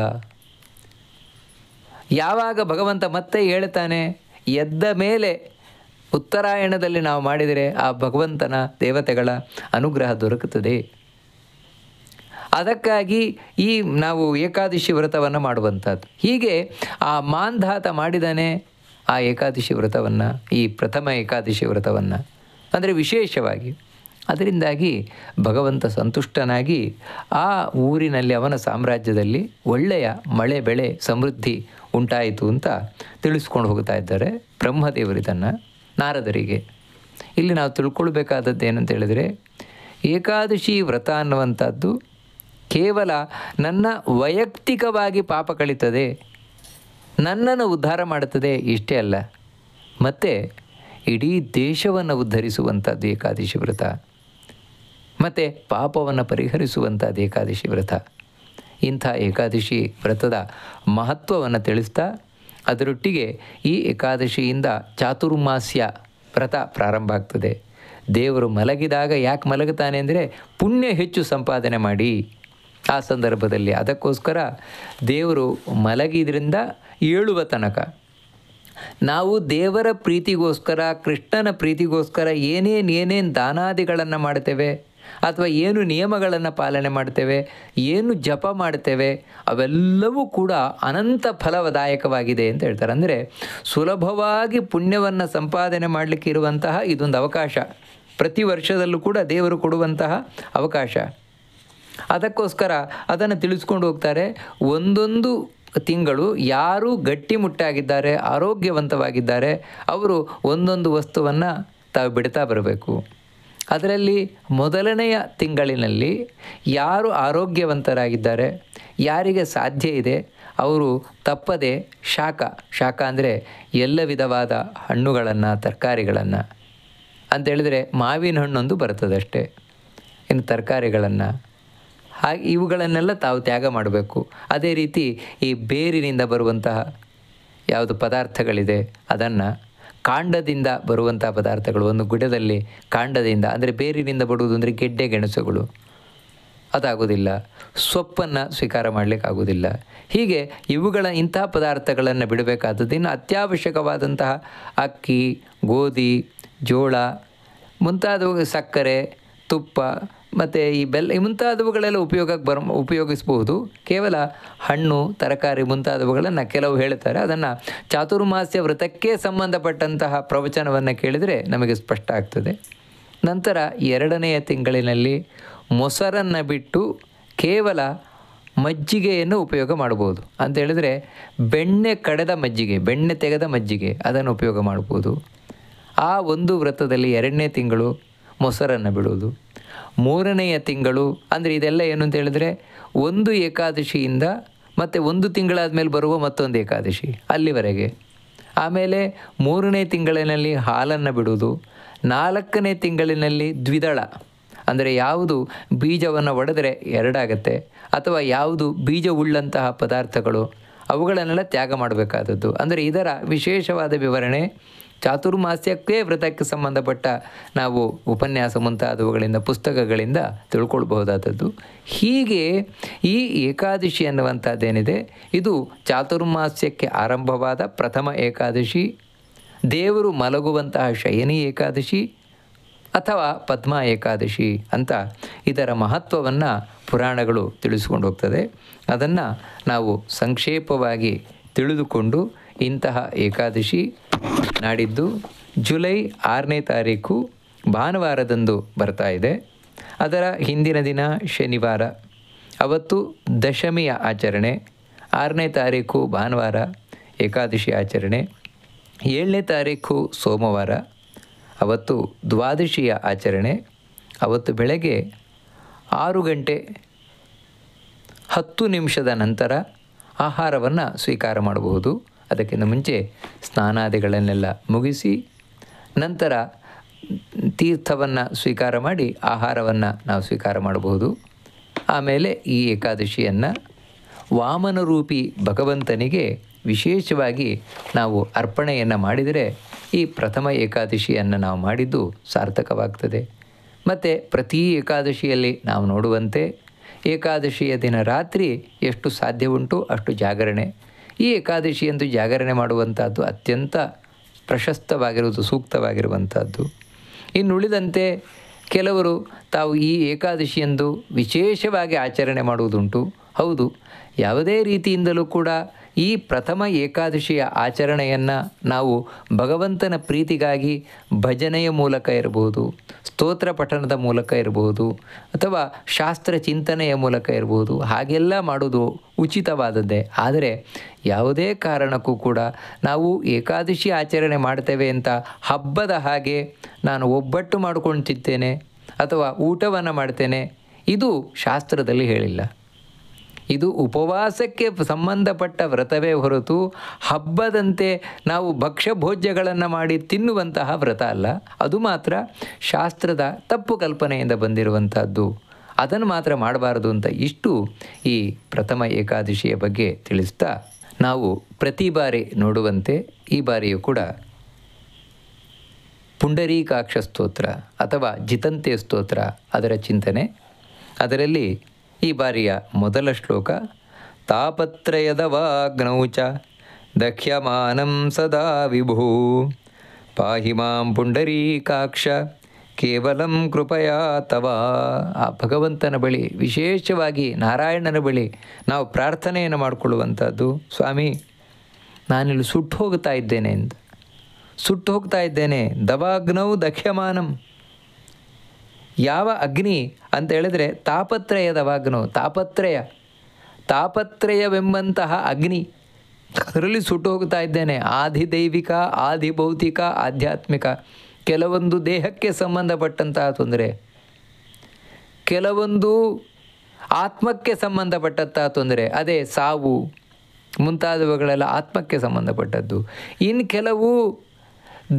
ಯಾವಾಗ ಭಗವಂತ ಮತ್ತೆ ಹೇಳ್ತಾನೆ, ಎದ್ದ ಮೇಲೆ ಉತ್ತರಾಯಣದಲ್ಲಿ ನಾವು ಮಾಡಿದರೆ ಆ ಭಗವಂತನ ದೇವತೆಗಳ ಅನುಗ್ರಹ ದೊರಕುತ್ತದೆ. ಅದಕ್ಕಾಗಿ ಈ ನಾವು ಏಕಾದಶಿ ವ್ರತವನ್ನು ಮಾಡುವಂಥದ್ದು. ಹೀಗೆ ಆ ಮಾಂಧಾತ ಮಾಡಿದಾನೆ ಆ ಏಕಾದಶಿ ವ್ರತವನ್ನು, ಈ ಪ್ರಥಮ ಏಕಾದಶಿ ವ್ರತವನ್ನು, ಅಂದರೆ ವಿಶೇಷವಾಗಿ. ಅದರಿಂದಾಗಿ ಭಗವಂತ ಸಂತುಷ್ಟನಾಗಿ ಆ ಊರಿನಲ್ಲಿ, ಅವನ ಸಾಮ್ರಾಜ್ಯದಲ್ಲಿ ಒಳ್ಳೆಯ ಮಳೆ ಬೆಳೆ ಸಮೃದ್ಧಿ ಉಂಟಾಯಿತು ಅಂತ ತಿಳಿಸ್ಕೊಂಡು ಹೋಗ್ತಾ ಇದ್ದಾರೆ ಬ್ರಹ್ಮದೇವರು ಇದನ್ನು ನಾರದರಿಗೆ. ಇಲ್ಲಿ ನಾವು ತಿಳ್ಕೊಳ್ಬೇಕಾದದ್ದು ಏನಂತ ಹೇಳಿದರೆ, ಏಕಾದಶಿ ವ್ರತ ಅನ್ನುವಂಥದ್ದು ಕೇವಲ ನನ್ನ ವೈಯಕ್ತಿಕವಾಗಿ ಪಾಪ ಕಳೀತದೆ, ನನ್ನನ್ನು ಉದ್ಧಾರ ಮಾಡುತ್ತದೆ, ಇಷ್ಟೇ ಅಲ್ಲ, ಮತ್ತು ಇಡೀ ದೇಶವನ್ನು ಉದ್ಧರಿಸುವಂಥದ್ದು ಏಕಾದಶಿ ವ್ರತ, ಮತ್ತು ಪಾಪವನ್ನು ಪರಿಹರಿಸುವಂಥದ್ದು ಏಕಾದಶಿ ವ್ರತ. ಇಂಥ ಏಕಾದಶಿ ವ್ರತದ ಮಹತ್ವವನ್ನು ತಿಳಿಸ್ತಾ ಅದರೊಟ್ಟಿಗೆ ಈ ಏಕಾದಶಿಯಿಂದ ಚಾತುರ್ಮಾಸ್ಯ ವ್ರತ ಪ್ರಾರಂಭ ಆಗ್ತದೆ. ದೇವರು ಮಲಗಿದಾಗ ಯಾಕೆ ಮಲಗುತ್ತಾನೆ ಅಂದರೆ ಪುಣ್ಯ ಹೆಚ್ಚು ಸಂಪಾದನೆ ಮಾಡಿ ಆ ಸಂದರ್ಭದಲ್ಲಿ. ಅದಕ್ಕೋಸ್ಕರ ದೇವರು ಮಲಗಿದ್ರಿಂದ ಏಳುವ ತನಕ ನಾವು ದೇವರ ಪ್ರೀತಿಗೋಸ್ಕರ, ಕೃಷ್ಣನ ಪ್ರೀತಿಗೋಸ್ಕರ ಏನೇನು ದಾನಾದಿಗಳನ್ನು ಮಾಡ್ತೇವೆ, ಅಥವಾ ಏನು ನಿಯಮಗಳನ್ನು ಪಾಲನೆ ಮಾಡ್ತೇವೆ, ಏನು ಜಪ ಮಾಡ್ತೇವೆ, ಅವೆಲ್ಲವೂ ಕೂಡ ಅನಂತ ಫಲದಾಯಕವಾಗಿದೆ ಅಂತ ಹೇಳ್ತಾರೆ. ಅಂದರೆ ಸುಲಭವಾಗಿ ಪುಣ್ಯವನ್ನು ಸಂಪಾದನೆ ಮಾಡಲಿಕ್ಕೆ ಇರುವಂತಹ ಇದೊಂದು ಅವಕಾಶ, ಪ್ರತಿ ವರ್ಷದಲ್ಲೂ ಕೂಡ ದೇವರು ಕೊಡುವಂತಹ ಅವಕಾಶ. ಅದಕ್ಕೋಸ್ಕರ ಅದನ್ನು ತಿಳಿಸ್ಕೊಂಡು ಹೋಗ್ತಾರೆ. ಒಂದೊಂದು ತಿಂಗಳು ಯಾರು ಗಟ್ಟಿಮುಟ್ಟಾಗಿದ್ದಾರೆ, ಆರೋಗ್ಯವಂತವಾಗಿದ್ದಾರೆ, ಅವರು ಒಂದೊಂದು ವಸ್ತುವನ್ನು ತಾವು ಬಿಡ್ತಾ ಬರಬೇಕು. ಅದರಲ್ಲಿ ಮೊದಲನೆಯ ತಿಂಗಳಿನಲ್ಲಿ ಯಾರು ಆರೋಗ್ಯವಂತರಾಗಿದ್ದಾರೆ, ಯಾರಿಗೆ ಸಾಧ್ಯ ಇದೆ, ಅವರು ತಪ್ಪದೆ ಶಾಖ ಅಂದರೆ ಎಲ್ಲ ವಿಧವಾದ ಹಣ್ಣುಗಳನ್ನು, ತರಕಾರಿಗಳನ್ನು ಅಂತೇಳಿದರೆ ಮಾವಿನ ಹಣ್ಣೊಂದು ಬರ್ತದಷ್ಟೇ, ಇನ್ನು ತರಕಾರಿಗಳನ್ನು ಹಾಗೆ ಇವುಗಳನ್ನೆಲ್ಲ ತಾವು ತ್ಯಾಗ ಮಾಡಬೇಕು. ಅದೇ ರೀತಿ ಈ ಬೇರಿನಿಂದ ಬರುವಂತಹ ಯಾವುದು ಪದಾರ್ಥಗಳಿದೆ ಅದನ್ನು, ಕಾಂಡದಿಂದ ಬರುವಂಥ ಪದಾರ್ಥಗಳು, ಒಂದು ಗಿಡದಲ್ಲಿ ಕಾಂಡದಿಂದ ಅಂದರೆ ಬೇರಿನಿಂದ ಬರುವುದು ಅಂದರೆ ಗೆಡ್ಡೆ ಗೆಣಸುಗಳು ಅದಾಗೋದಿಲ್ಲ, ಸೊಪ್ಪನ್ನು ಸ್ವೀಕಾರ ಮಾಡಲಿಕ್ಕಾಗೋದಿಲ್ಲ. ಹೀಗೆ ಇಂತಹ ಪದಾರ್ಥಗಳನ್ನು ಬಿಡಬೇಕಾದದ್ದು. ಇನ್ನು ಅತ್ಯವಶ್ಯಕವಾದಂತಹ ಅಕ್ಕಿ, ಗೋಧಿ, ಜೋಳ ಮುಂತಾದವು, ಸಕ್ಕರೆ, ತುಪ್ಪ ಮತ್ತು ಈ ಬೆಲ್ಲ ಮುಂತಾದವುಗಳೆಲ್ಲ ಉಪಯೋಗಿಸ್ಬೋದು. ಕೇವಲ ಹಣ್ಣು, ತರಕಾರಿ ಮುಂತಾದವುಗಳನ್ನು ಕೆಲವು ಹೇಳ್ತಾರೆ. ಅದನ್ನು ಚಾತುರ್ಮಾಸ್ಯ ವ್ರತಕ್ಕೆ ಸಂಬಂಧಪಟ್ಟಂತಹ ಪ್ರವಚನವನ್ನು ಕೇಳಿದರೆ ನಮಗೆ ಸ್ಪಷ್ಟ ಆಗ್ತದೆ. ನಂತರ 2ನೆಯ ತಿಂಗಳಿನಲ್ಲಿ ಮೊಸರನ್ನು ಬಿಟ್ಟು ಕೇವಲ ಮಜ್ಜಿಗೆಯನ್ನು ಉಪಯೋಗ ಮಾಡ್ಬೋದು. ಅಂತೇಳಿದರೆ ಬೆಣ್ಣೆ ತೆಗೆದ ಮಜ್ಜಿಗೆ ಅದನ್ನು ಉಪಯೋಗ ಮಾಡ್ಬೋದು. ಆ ಒಂದು ವ್ರತದಲ್ಲಿ 2ನೇ ತಿಂಗಳು ಮೊಸರನ್ನು ಬಿಡೋದು. 3ನೆಯ ತಿಂಗಳು ಅಂದರೆ ಇದೆಲ್ಲ ಏನು ಅಂತ ಹೇಳಿದರೆ, ಒಂದು ಏಕಾದಶಿಯಿಂದ ಮತ್ತು 1 ತಿಂಗಳಾದ ಮೇಲೆ ಬರುವ ಮತ್ತೊಂದು ಏಕಾದಶಿ ಅಲ್ಲಿವರೆಗೆ. ಆಮೇಲೆ 3ನೇ ತಿಂಗಳಿನಲ್ಲಿ ಹಾಲನ್ನು ಬಿಡುವುದು. 4ನೇ ತಿಂಗಳಿನಲ್ಲಿ ದ್ವಿದಳ ಅಂದರೆ ಯಾವುದು ಬೀಜವನ್ನು ಒಡೆದರೆ 2 ಆಗುತ್ತೆ, ಅಥವಾ ಯಾವುದು ಬೀಜವುಳ್ಳಂತಹ ಪದಾರ್ಥಗಳು ಅವುಗಳನ್ನೆಲ್ಲ ತ್ಯಾಗ ಮಾಡಬೇಕಾದದ್ದು. ಅಂದರೆ ಇದರ ವಿಶೇಷವಾದ ವಿವರಣೆ ಚಾತುರ್ಮಾಸ್ಯಕ್ಕೆ ವ್ರತಕ್ಕೆ ಸಂಬಂಧಪಟ್ಟ ನಾವು ಉಪನ್ಯಾಸ ಮುಂತಾದವುಗಳಿಂದ, ಪುಸ್ತಕಗಳಿಂದ ತಿಳ್ಕೊಳ್ಬಹುದಾದದ್ದು. ಹೀಗೆ ಈ ಏಕಾದಶಿ ಅನ್ನುವಂಥದ್ದೇನಿದೆ, ಇದು ಚಾತುರ್ಮಾಸ್ಯಕ್ಕೆ ಆರಂಭವಾದ ಪ್ರಥಮ ಏಕಾದಶಿ, ದೇವರು ಮಲಗುವಂತಹ ಶಯನಿ ಏಕಾದಶಿ ಅಥವಾ ಪದ್ಮ ಏಕಾದಶಿ ಅಂತ ಇದರ ಮಹತ್ವವನ್ನು ಪುರಾಣಗಳು ತಿಳಿಸ್ಕೊಂಡು ಹೋಗ್ತದೆ. ಅದನ್ನು ನಾವು ಸಂಕ್ಷೇಪವಾಗಿ ತಿಳಿದುಕೊಂಡು, ಇಂತಹ ಏಕಾದಶಿ ನಾಡಿದ್ದು ಜುಲೈ 6ನೇ ತಾರೀಕು ಭಾನುವಾರದಂದು ಬರ್ತಾ ಇದೆ. ಅದರ ಹಿಂದಿನ ದಿನ ಶನಿವಾರ, ಅವತ್ತು ದಶಮಿಯ ಆಚರಣೆ. 6ನೇ ತಾರೀಕು ಭಾನುವಾರ ಏಕಾದಶಿ ಆಚರಣೆ. 7ನೇ ತಾರೀಕು ಸೋಮವಾರ, ಅವತ್ತು ದ್ವಾದಶಿಯ ಆಚರಣೆ. ಅವತ್ತು ಬೆಳಗ್ಗೆ 6 ಗಂಟೆ 10 ನಿಮಿಷದ ನಂತರ ಆಹಾರವನ್ನು ಸ್ವೀಕಾರ ಮಾಡಬಹುದು. ಅದಕ್ಕಿಂತ ಮುಂಚೆ ಸ್ನಾನಾದಿಗಳನ್ನೆಲ್ಲ ಮುಗಿಸಿ ನಂತರ ತೀರ್ಥವನ್ನು ಸ್ವೀಕಾರ ಮಾಡಿ ಆಹಾರವನ್ನು ನಾವು ಸ್ವೀಕಾರ ಮಾಡಬಹುದು. ಆಮೇಲೆ ಈ ಏಕಾದಶಿಯನ್ನು ವಾಮನರೂಪಿ ಭಗವಂತನಿಗೆ ವಿಶೇಷವಾಗಿ ನಾವು ಅರ್ಪಣೆಯನ್ನು ಮಾಡಿದರೆ ಈ ಪ್ರಥಮ ಏಕಾದಶಿಯನ್ನು ನಾವು ಮಾಡಿದ್ದು ಸಾರ್ಥಕವಾಗ್ತದೆ. ಮತ್ತು ಪ್ರತಿ ಏಕಾದಶಿಯಲ್ಲಿ ನಾವು ನೋಡುವಂತೆ ಏಕಾದಶಿಯ ದಿನ ರಾತ್ರಿ ಎಷ್ಟು ಸಾಧ್ಯ ಉಂಟು ಅಷ್ಟು ಜಾಗರಣೆ. ಈ ಏಕಾದಶಿಯಂದು ಜಾಗರಣೆ ಮಾಡುವಂಥದ್ದು ಅತ್ಯಂತ ಪ್ರಶಸ್ತವಾಗಿರುವುದು, ಸೂಕ್ತವಾಗಿರುವಂಥದ್ದು. ಇನ್ನುಳಿದಂತೆ ಕೆಲವರು ತಾವು ಈ ಏಕಾದಶಿಯಂದು ವಿಶೇಷವಾಗಿ ಆಚರಣೆ ಮಾಡುವುದುಂಟು. ಹೌದು, ಯಾವುದೇ ರೀತಿಯಿಂದಲೂ ಕೂಡ ಈ ಪ್ರಥಮ ಏಕಾದಶಿಯ ಆಚರಣೆಯನ್ನು ನಾವು ಭಗವಂತನ ಪ್ರೀತಿಗಾಗಿ ಭಜನೆಯ ಮೂಲಕ ಇರಬಹುದು, ಸ್ತೋತ್ರ ಪಠಣದ ಮೂಲಕ ಇರಬಹುದು, ಅಥವಾ ಶಾಸ್ತ್ರ ಚಿಂತನೆಯ ಮೂಲಕ ಇರಬಹುದು. ಹಾಗೆಲ್ಲ ಮಾಡೋದು ಉಚಿತವಾದದ್ದೇ. ಆದರೆ ಯಾವುದೇ ಕಾರಣಕ್ಕೂ ಕೂಡ ನಾವು ಏಕಾದಶಿ ಆಚರಣೆ ಮಾಡ್ತೇವೆ ಅಂತ ಹಬ್ಬದ ಹಾಗೆ ನಾನು ಒಬ್ಬಟ್ಟು ಮಾಡ್ಕೊಂಡು ತಿಂತೇನೆ ಅಥವಾ ಊಟವನ್ನು ಮಾಡ್ತೇನೆ, ಇದು ಶಾಸ್ತ್ರದಲ್ಲಿ ಹೇಳಿಲ್ಲ. ಇದು ಉಪವಾಸಕ್ಕೆ ಸಂಬಂಧಪಟ್ಟ ವ್ರತವೇ ಹೊರತು ಹಬ್ಬದಂತೆ ನಾವು ಭಕ್ಷ್ಯ ಭೋಜ್ಯಗಳನ್ನು ಮಾಡಿ ತಿನ್ನುವಂತಹ ವ್ರತ ಅಲ್ಲ. ಅದು ಮಾತ್ರ ಶಾಸ್ತ್ರದ ತಪ್ಪು ಕಲ್ಪನೆಯಿಂದ ಬಂದಿರುವಂಥದ್ದು. ಅದನ್ನು ಮಾತ್ರ ಮಾಡಬಾರದು ಅಂತ ಇಷ್ಟು ಈ ಪ್ರಥಮ ಏಕಾದಶಿಯ ಬಗ್ಗೆ ತಿಳಿಸ್ತಾ, ನಾವು ಪ್ರತಿ ಬಾರಿ ನೋಡುವಂತೆ ಈ ಬಾರಿಯೂ ಕೂಡ ಪುಂಡರೀಕಾಕ್ಷ ಸ್ತೋತ್ರ ಅಥವಾ ಜಿತಂತೆ ಸ್ತೋತ್ರ ಅದರ ಚಿಂತನೆ. ಅದರಲ್ಲಿ ಈ ಬಾರಿಯ ಮೊದಲ ಶ್ಲೋಕ ತಾಪತ್ರಯದ ವಾಗ್ನೌ ಚ ದಹ್ಯಮಾನಂ ಸದಾ ವಿಭೋ ಪಾಹಿ ಮಾಂ ಪುಂಡರೀಕಾಕ್ಷ ಕೇವಲಂ ಕೃಪಯಾ ತವ. ಆ ಭಗವಂತನ ಬಳಿ, ವಿಶೇಷವಾಗಿ ನಾರಾಯಣನ ಬಳಿ ನಾವು ಪ್ರಾರ್ಥನೆಯನ್ನು ಮಾಡಿಕೊಳ್ಳುವಂಥದ್ದು, ಸ್ವಾಮಿ ನಾನಿಲ್ಲಿ ಸುಟ್ಟು ಹೋಗ್ತಾ ಇದ್ದೇನೆ ಅಂತ. ಸುಟ್ಟು ಹೋಗ್ತಾ ಇದ್ದೇನೆ. ದವಾಗ್ನೌ ದಹ್ಯಮಾನಂ. ಯಾವ ಅಗ್ನಿ ಅಂತ ಹೇಳಿದ್ರೆ ತಾಪತ್ರಯದವಾಗ್ನೋ, ತಾಪತ್ರಯವೆಂಬಂತಹ ಅಗ್ನಿ, ಅದರಲ್ಲಿ ಸುಟ್ಟು ಹೋಗ್ತಾ ಇದ್ದೇನೆ. ಆದಿದೈವಿಕ, ಆದಿಭೌತಿಕ, ಆಧ್ಯಾತ್ಮಿಕ. ಕೆಲವೊಂದು ದೇಹಕ್ಕೆ ಸಂಬಂಧಪಟ್ಟಂತಹ ತೊಂದರೆ, ಕೆಲವೊಂದು ಆತ್ಮಕ್ಕೆ ಸಂಬಂಧಪಟ್ಟಂತಹ ತೊಂದರೆ, ಅದೇ ಸಾವು ಮುಂತಾದವುಗಳೆಲ್ಲ ಆತ್ಮಕ್ಕೆ ಸಂಬಂಧಪಟ್ಟದ್ದು. ಇನ್ನು ಕೆಲವು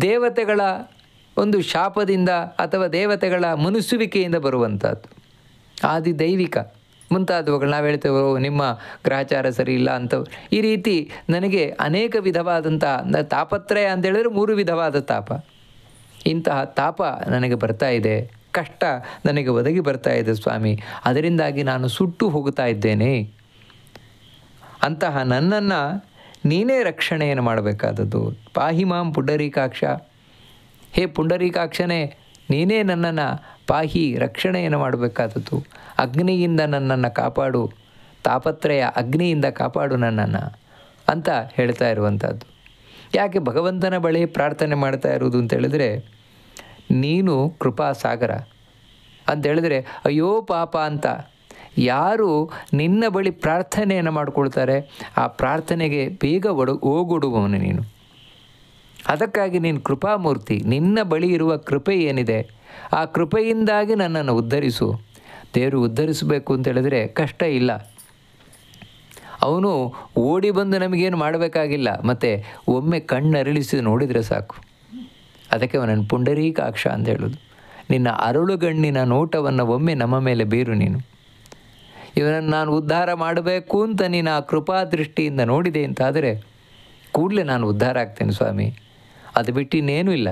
ದೇವತೆಗಳ ಒಂದು ಶಾಪದಿಂದ ಅಥವಾ ದೇವತೆಗಳ ಮನುಸುವಿಕೆಯಿಂದ ಬರುವಂಥದ್ದು, ಆದಿದೈವಿಕ ಮುಂತಾದವುಗಳು. ನಾವು ಹೇಳ್ತೇವೆ ನಿಮ್ಮ ಗ್ರಹಚಾರ ಸರಿ ಇಲ್ಲ ಅಂತ. ಈ ರೀತಿ ನನಗೆ ಅನೇಕ ವಿಧವಾದಂಥ ತಾಪತ್ರಯ ಅಂತ ಹೇಳಿದ್ರೆ 3 ವಿಧವಾದ ತಾಪ. ಇಂತಹ ತಾಪ ನನಗೆ ಬರ್ತಾ ಇದೆ, ಕಷ್ಟ ನನಗೆ ಒದಗಿ ಬರ್ತಾ ಇದೆ ಸ್ವಾಮಿ, ಅದರಿಂದಾಗಿ ನಾನು ಸುಟ್ಟು ಹೋಗ್ತಾ ಇದ್ದೇನೆ. ಅಂತಹ ನನ್ನನ್ನು ನೀನೇ ರಕ್ಷಣೆಯನ್ನು ಮಾಡಬೇಕಾದದ್ದು. ಪಾಹಿ ಮಾಂ ಪುಂಡರೀಕಾಕ್ಷ. ಹೇ ಪುಂಡರೀಕಾಕ್ಷನೇ, ನೀನೇ ನನ್ನನ್ನು ಪಾಹಿ, ರಕ್ಷಣೆಯನ್ನು ಮಾಡಬೇಕಾದದ್ದು. ಅಗ್ನಿಯಿಂದ ನನ್ನನ್ನು ಕಾಪಾಡು, ತಾಪತ್ರಯ ಅಗ್ನಿಯಿಂದ ಕಾಪಾಡು ನನ್ನನ್ನು ಅಂತ ಹೇಳ್ತಾ ಇರುವಂಥದ್ದು. ಯಾಕೆ ಭಗವಂತನ ಬಳಿ ಪ್ರಾರ್ಥನೆ ಮಾಡ್ತಾ ಇರುವುದು ಅಂತ ಹೇಳಿದ್ರೆ, ನೀನು ಕೃಪಾಸಾಗರ ಅಂತ ಹೇಳಿದ್ರೆ, ಅಯ್ಯೋ ಪಾಪ ಅಂತ ಯಾರು ನಿನ್ನ ಬಳಿ ಪ್ರಾರ್ಥನೆಯನ್ನು ಮಾಡಿಕೊಳ್ತಾರೆ, ಆ ಪ್ರಾರ್ಥನೆಗೆ ಬೇಗ ಓಗೊಡುವವನು ನೀನು. ಅದಕ್ಕಾಗಿ ನೀನು ಕೃಪಾಮೂರ್ತಿ. ನಿನ್ನ ಬಳಿ ಇರುವ ಕೃಪೆ ಏನಿದೆ, ಆ ಕೃಪೆಯಿಂದಾಗಿ ನನ್ನನ್ನು ಉದ್ಧರಿಸು. ದೇವರು ಉದ್ಧರಿಸಬೇಕು ಅಂತ ಹೇಳಿದ್ರೆ ಕಷ್ಟ ಇಲ್ಲ. ಅವನು ಓಡಿ ಬಂದು ನಮಗೇನು ಮಾಡಬೇಕಾಗಿಲ್ಲ, ಮತ್ತು ಒಮ್ಮೆ ಕಣ್ಣರಳಿಸಿ ನೋಡಿದರೆ ಸಾಕು. ಅದಕ್ಕೆ ಅವನನ್ನು ಪುಂಡರೀಕಾಕ್ಷ ಅಂತ ಹೇಳೋದು. ನಿನ್ನ ಅರಳುಗಣ್ಣಿನ ನೋಟವನ್ನು ಒಮ್ಮೆ ನಮ್ಮ ಮೇಲೆ ಬೀರು ನೀನು. ಇವನನ್ನು ನಾನು ಉದ್ಧಾರ ಮಾಡಬೇಕು ಅಂತ ನೀನು ಆ ಕೃಪಾ ದೃಷ್ಟಿಯಿಂದ ನೋಡಿದೆ ಅಂತಾದರೆ ಕೂಡಲೇ ನಾನು ಉದ್ಧಾರ ಆಗ್ತೇನೆ ಸ್ವಾಮಿ. ಅದು ಬಿಟ್ಟು ಇನ್ನೇನೂ ಇಲ್ಲ.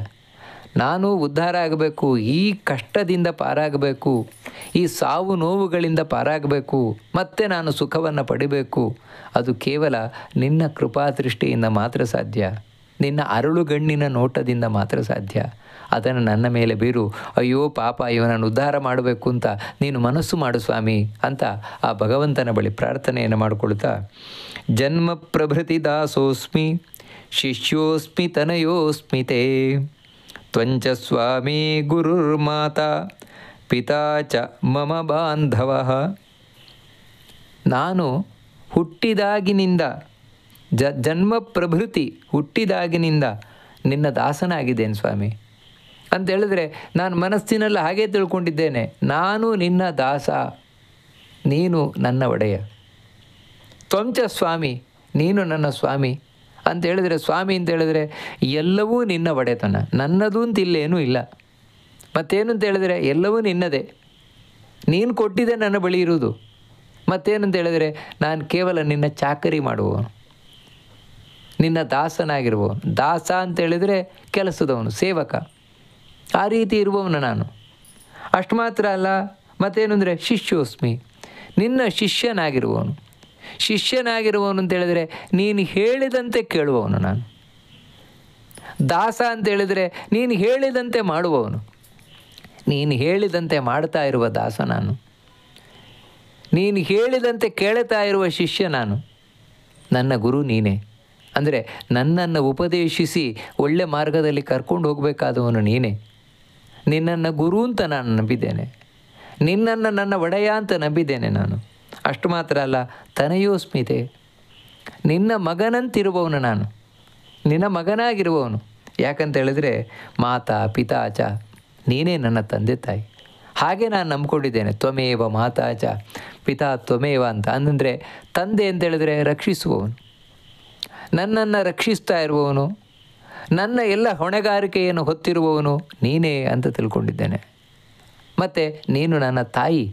ನಾನು ಉದ್ಧಾರ ಆಗಬೇಕು, ಈ ಕಷ್ಟದಿಂದ ಪಾರಾಗಬೇಕು, ಈ ಸಾವು ನೋವುಗಳಿಂದ ಪಾರಾಗಬೇಕು, ಮತ್ತೆ ನಾನು ಸುಖವನ್ನು ಪಡಿಬೇಕು. ಅದು ಕೇವಲ ನಿನ್ನ ಕೃಪಾ ದೃಷ್ಟಿಯಿಂದ ಮಾತ್ರ ಸಾಧ್ಯ, ನಿನ್ನ ಅರಳುಗಣ್ಣಿನ ನೋಟದಿಂದ ಮಾತ್ರ ಸಾಧ್ಯ. ಅದನ್ನು ನನ್ನ ಮೇಲೆ ಬೀರು. ಅಯ್ಯೋ ಪಾಪ, ಇವನನ್ನು ಉದ್ಧಾರ ಮಾಡಬೇಕು ಅಂತ ನೀನು ಮನಸ್ಸು ಮಾಡು ಸ್ವಾಮಿ ಅಂತ ಆ ಭಗವಂತನ ಬಳಿ ಪ್ರಾರ್ಥನೆಯನ್ನು ಮಾಡಿಕೊಳ್ತಾ, ಜನ್ಮ ಪ್ರಭೃತಿ ದಾಸೋಸ್ಮಿ ಶಿಷ್ಯೋಸ್ಮಿ ತನಯೋಸ್ಮಿ ತೇ ತ್ವಂಚ ಸ್ವಾಮಿ ಗುರುರ್ಮಾತಾ ಪಿತಾ ಚ ಮಮ ಬಾಂಧವಃ. ನಾನು ಹುಟ್ಟಿದಾಗಿನಿಂದ ಜನ್ಮ ಪ್ರಭೃತಿ, ಹುಟ್ಟಿದಾಗಿನಿಂದ ನಿನ್ನ ದಾಸನಾಗಿದ್ದೇನೆ ಸ್ವಾಮಿ ಅಂತ ಹೇಳಿದ್ರೆ, ನಾನು ಮನಸ್ಸಿನಲ್ಲಿ ಹಾಗೇ ತಿಳ್ಕೊಂಡಿದ್ದೇನೆ, ನಾನು ನಿನ್ನ ದಾಸ, ನೀನು ನನ್ನ ಒಡೆಯ. ತ್ವಂಚ ಸ್ವಾಮಿ, ನೀನು ನನ್ನ ಸ್ವಾಮಿ ಅಂತ ಹೇಳಿದರೆ, ಸ್ವಾಮಿ ಅಂತ ಹೇಳಿದ್ರೆ ಎಲ್ಲವೂ ನಿನ್ನ ಒಡೆತನ, ನನ್ನದು ಅಂತ ಇಲ್ಲೇನೂ ಇಲ್ಲ. ಮತ್ತೇನು ಅಂತ ಹೇಳಿದ್ರೆ ಎಲ್ಲವೂ ನಿನ್ನದೇ, ನೀನು ಕೊಟ್ಟಿದ್ದೆ ನನ್ನ ಬಳಿ ಇರುವುದು. ಮತ್ತೇನು ಅಂತ ಹೇಳಿದರೆ ನಾನು ಕೇವಲ ನಿನ್ನ ಚಾಕರಿ ಮಾಡುವವನು, ನಿನ್ನ ದಾಸನಾಗಿರುವವನು. ದಾಸ ಅಂತ ಹೇಳಿದರೆ ಕೆಲಸದವನು, ಸೇವಕ, ಆ ರೀತಿ ಇರುವವನು ನಾನು. ಅಷ್ಟು ಮಾತ್ರ ಅಲ್ಲ, ಮತ್ತೇನು ಅಂದರೆ ಶಿಷ್ಯೋಸ್ಮಿ, ನಿನ್ನ ಶಿಷ್ಯನಾಗಿರುವವನು. ಶಿಷ್ಯನಾಗಿರುವವನು ಅಂತ ಹೇಳಿದರೆ ನೀನು ಹೇಳಿದಂತೆ ಕೇಳುವವನು ನಾನು. ದಾಸ ಅಂತ ಹೇಳಿದರೆ ನೀನು ಹೇಳಿದಂತೆ ಮಾಡುವವನು, ನೀನು ಹೇಳಿದಂತೆ ಮಾಡ್ತಾ ಇರುವ ದಾಸ ನಾನು, ನೀನು ಹೇಳಿದಂತೆ ಕೇಳ್ತಾ ಇರುವ ಶಿಷ್ಯ ನಾನು. ನನ್ನ ಗುರು ನೀನೇ. ಅಂದರೆ ನನ್ನನ್ನು ಉಪದೇಶಿಸಿ ಒಳ್ಳೆ ಮಾರ್ಗದಲ್ಲಿ ಕರ್ಕೊಂಡು ಹೋಗಬೇಕಾದವನು ನೀನೇ. ನಿನ್ನನ್ನು ಗುರು ಅಂತ ನಾನು ನಂಬಿದ್ದೇನೆ, ನಿನ್ನನ್ನು ನನ್ನ ಒಡೆಯ ಅಂತ ನಂಬಿದ್ದೇನೆ ನಾನು. ಅಷ್ಟು ಮಾತ್ರ ಅಲ್ಲ, ತನಯೋಸ್ಮಿತೆ, ನಿನ್ನ ಮಗನಂತಿರುವವನು ನಾನು, ನಿನ್ನ ಮಗನಾಗಿರುವವನು. ಯಾಕಂತ ಹೇಳಿದ್ರೆ ಮಾತಾ ಪಿತಾ ಚ, ನೀನೇ ನನ್ನ ತಂದೆ ತಾಯಿ. ಹಾಗೆ ನಾನು ನಂಬ್ಕೊಂಡಿದ್ದೇನೆ. ತ್ವಮೇವ ಮಾತಾ ಚ ಪಿತಾ ತ್ವಮೇವ ಅಂತ. ಅಂದರೆ ತಂದೆ ಅಂತ ಹೇಳಿದ್ರೆ ರಕ್ಷಿಸುವವನು, ನನ್ನನ್ನು ರಕ್ಷಿಸ್ತಾ ಇರುವವನು, ನನ್ನ ಎಲ್ಲ ಹೊಣೆಗಾರಿಕೆಯನ್ನು ಹೊತ್ತಿರುವವನು ನೀನೇ ಅಂತ ತಿಳ್ಕೊಂಡಿದ್ದೇನೆ. ಮತ್ತು ನೀನು ನನ್ನ ತಾಯಿ,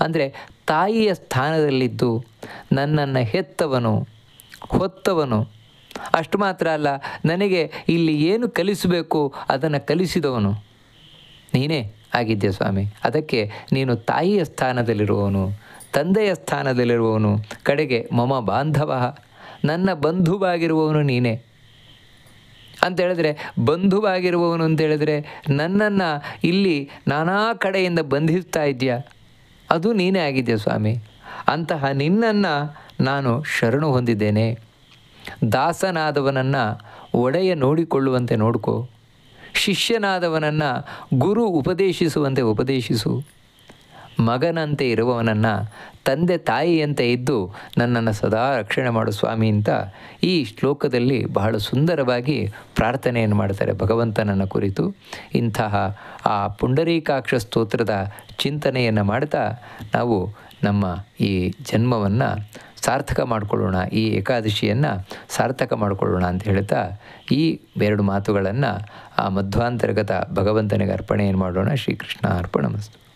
ಅಂದರೆ ತಾಯಿಯ ಸ್ಥಾನದಲ್ಲಿದ್ದು ನನ್ನನ್ನು ಹೆತ್ತವನು, ಹೊತ್ತವನು. ಅಷ್ಟು ಮಾತ್ರ ಅಲ್ಲ, ನನಗೆ ಇಲ್ಲಿ ಏನು ಕಲಿಸಬೇಕು ಅದನ್ನು ಕಲಿಸಿದವನು ನೀನೇ ಆಗಿದ್ದೆ ಸ್ವಾಮಿ. ಅದಕ್ಕೆ ನೀನು ತಾಯಿಯ ಸ್ಥಾನದಲ್ಲಿರುವವನು, ತಂದೆಯ ಸ್ಥಾನದಲ್ಲಿರುವವನು, ಕಡೆಗೆ ಮಮ ಬಾಂಧವ, ನನ್ನ ಬಂಧುವಾಗಿರುವವನು ನೀನೇ ಅಂತ ಹೇಳಿದ್ರೆ, ಬಂಧುವಾಗಿರುವವನು ಅಂತೇಳಿದ್ರೆ ನನ್ನನ್ನು ಇಲ್ಲಿ ನಾನಾ ಕಡೆಯಿಂದ ಬಂಧಿಸ್ತಾ ಇದೆಯಾ, ಅದು ನೀನೇ ಆಗಿದೆಯಾ ಸ್ವಾಮಿ. ಅಂತಹ ನಿನ್ನನ್ನು ನಾನು ಶರಣು ಹೊಂದಿದ್ದೇನೆ. ದಾಸನಾದವನನ್ನು ಒಡೆಯ ನೋಡಿಕೊಳ್ಳುವಂತೆ ನೋಡ್ಕೋ, ಶಿಷ್ಯನಾದವನನ್ನು ಗುರು ಉಪದೇಶಿಸುವಂತೆ ಉಪದೇಶಿಸು, ಮಗನಂತೆ ಇರುವವನನ್ನು ತಂದೆ ತಾಯಿಯಂತೆ ಇದ್ದು ನನ್ನನ್ನು ಸದಾ ರಕ್ಷಣೆ ಮಾಡು ಸ್ವಾಮಿ ಅಂತ ಈ ಶ್ಲೋಕದಲ್ಲಿ ಬಹಳ ಸುಂದರವಾಗಿ ಪ್ರಾರ್ಥನೆಯನ್ನು ಮಾಡ್ತಾರೆ ಭಗವಂತನನ್ನು ಕುರಿತು. ಇಂತಹ ಆ ಪುಂಡರೀಕಾಕ್ಷ ಸ್ತೋತ್ರದ ಚಿಂತನೆಯನ್ನು ಮಾಡ್ತಾ ನಾವು ನಮ್ಮ ಈ ಜನ್ಮವನ್ನು ಸಾರ್ಥಕ ಮಾಡಿಕೊಳ್ಳೋಣ, ಈ ಏಕಾದಶಿಯನ್ನು ಸಾರ್ಥಕ ಮಾಡಿಕೊಳ್ಳೋಣ ಅಂತ ಹೇಳ್ತಾ ಈ ಎರಡು ಮಾತುಗಳನ್ನು ಆ ಮಧ್ವಾಂತರ್ಗತ ಭಗವಂತನಿಗೆ ಅರ್ಪಣೆಯನ್ನು ಮಾಡೋಣ. ಶ್ರೀಕೃಷ್ಣ ಅರ್ಪಣಮಸ್ತು.